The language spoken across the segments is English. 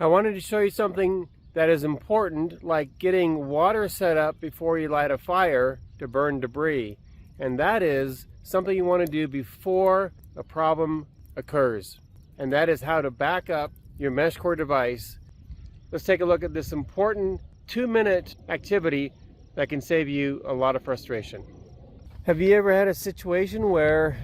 I wanted to show you something that is important, like getting water set up before you light a fire to burn debris. And that is something you want to do before a problem occurs. And that is how to back up your MeshCore device. Let's take a look at this important 2-minute activity that can save you a lot of frustration. Have you ever had a situation where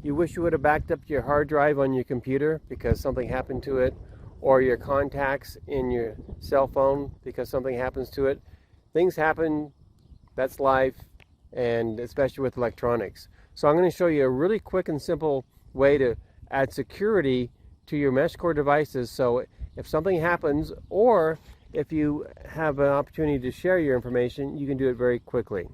you wish you would have backed up your hard drive on your computer because something happened to it, or your contacts in your cell phone because something happens to it? Things happen, that's life, and especially with electronics. So I'm going to show you a really quick and simple way to add security to your MeshCore devices, so if something happens, or if you have an opportunity to share your information, you can do it very quickly.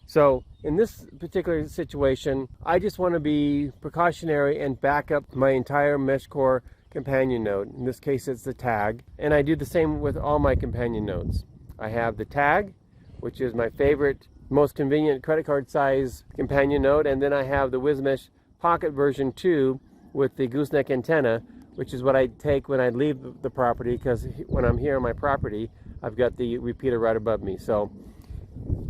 So in this particular situation, I just want to be precautionary and back up my entire MeshCore companion node. In this case, it's the tag, and I do the same with all my companion nodes. I have the tag, which is my favorite, most convenient credit card size companion node, and then I have the WizMesh Pocket version 2 with the gooseneck antenna, which is what I take when I leave the property, because when I'm here on my property, I've got the repeater right above me. So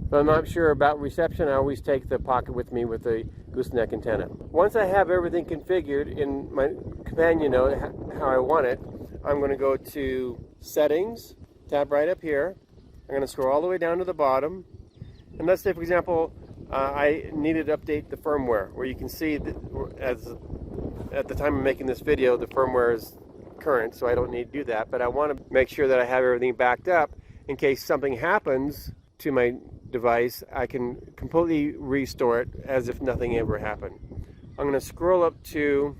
if I'm not sure about reception, I always take the Pocket with me with the gooseneck antenna. Once I have everything configured in my companion node how I want it, I'm going to go to Settings, tab right up here. I'm going to scroll all the way down to the bottom, and let's say, for example, I needed to update the firmware, where you can see that at the time of making this video, the firmware is current, so I don't need to do that, but I want to make sure that I have everything backed up in case something happens to my device. I can completely restore it as if nothing ever happened. I'm going to scroll up to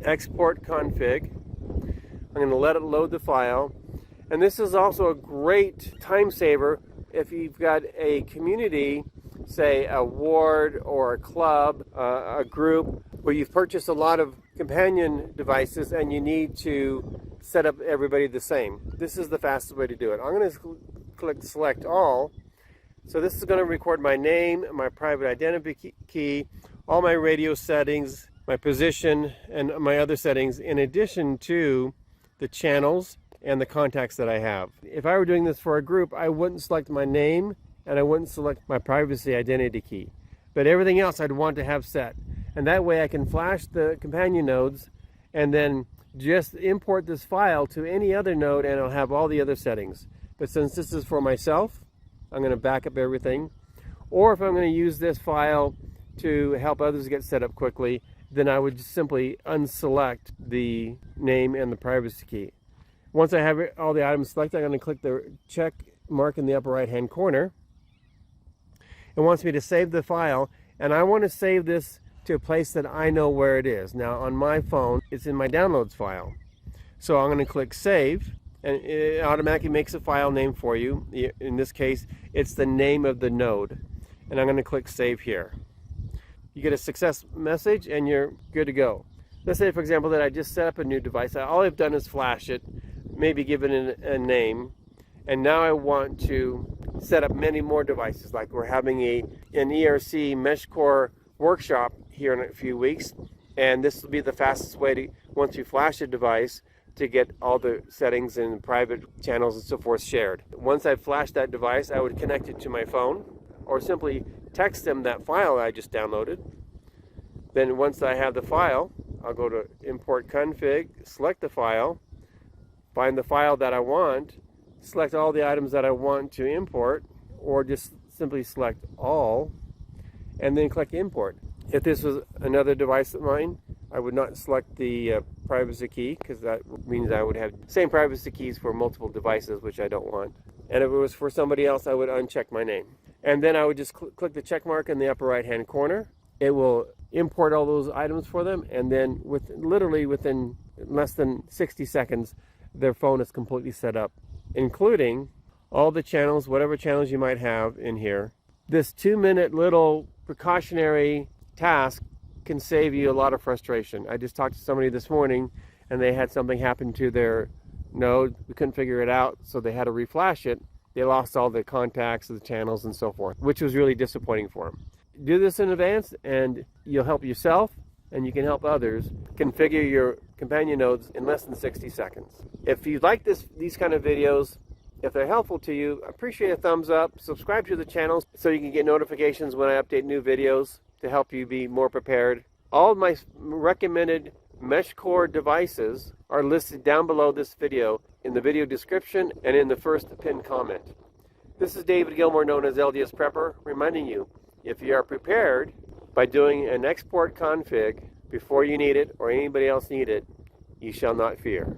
Export Config. I'm going to let it load the file, and this is also a great time saver if you've got a community, say a ward or a club, a group, where you've purchased a lot of companion devices and you need to set up everybody the same. This is the fastest way to do it. I'm going to click Select All. So this is going to record my name, my private identity key, all my radio settings, my position, and my other settings, in addition to the channels and the contacts that I have. If I were doing this for a group, I wouldn't select my name and I wouldn't select my privacy identity key. But everything else I'd want to have set. And that way I can flash the companion nodes and then just import this file to any other node, and I'll have all the other settings. But since this is for myself, I'm going to back up everything. Or if I'm going to use this file to help others get set up quickly, then I would just simply unselect the name and the privacy key. Once I have all the items selected, I'm going to click the check mark in the upper right hand corner. It wants me to save the file, and I want to save this to a place that I know where it is. Now on my phone, it's in my downloads file. So I'm going to click Save, and it automatically makes a file name for you. In this case, it's the name of the node. And I'm going to click Save here. You get a success message and you're good to go. Let's say, for example, that I just set up a new device. All I've done is flash it, maybe give it a name, and now I want to set up many more devices. Like we're having an ERC MeshCore workshop here in a few weeks, and this will be the fastest way to, once you flash a device, to get all the settings and private channels and so forth shared. Once I've flashed that device, I would connect it to my phone, or simply text them that file I just downloaded. Then once I have the file, I'll go to Import Config, select the file, find the file that I want, select all the items that I want to import, or just simply select all, and then click Import. If this was another device of mine, I would not select the privacy key, because that means I would have the same privacy keys for multiple devices, which I don't want. And if it was for somebody else, I would uncheck my name. And then I would just click the check mark in the upper right hand corner. It will import all those items for them, and then literally within less than 60 seconds, their phone is completely set up, including all the channels, whatever channels you might have in here. This 2-minute little precautionary task can save you a lot of frustration. I just talked to somebody this morning, and they had something happen to their node. We couldn't figure it out, so they had to reflash it. They lost all the contacts, the channels, and so forth, which was really disappointing for them. Do this in advance, and you'll help yourself, and you can help others configure your companion nodes in less than 60 seconds. If you like these kind of videos, if they're helpful to you, I appreciate a thumbs up. Subscribe to the channel so you can get notifications when I update new videos to help you be more prepared. All of my recommended MeshCore devices are listed down below this video in the video description and in the first pinned comment. This is David Gilmore, known as LDS Prepper, reminding you, if you are prepared by doing an export config before you need it or anybody else need it, you shall not fear.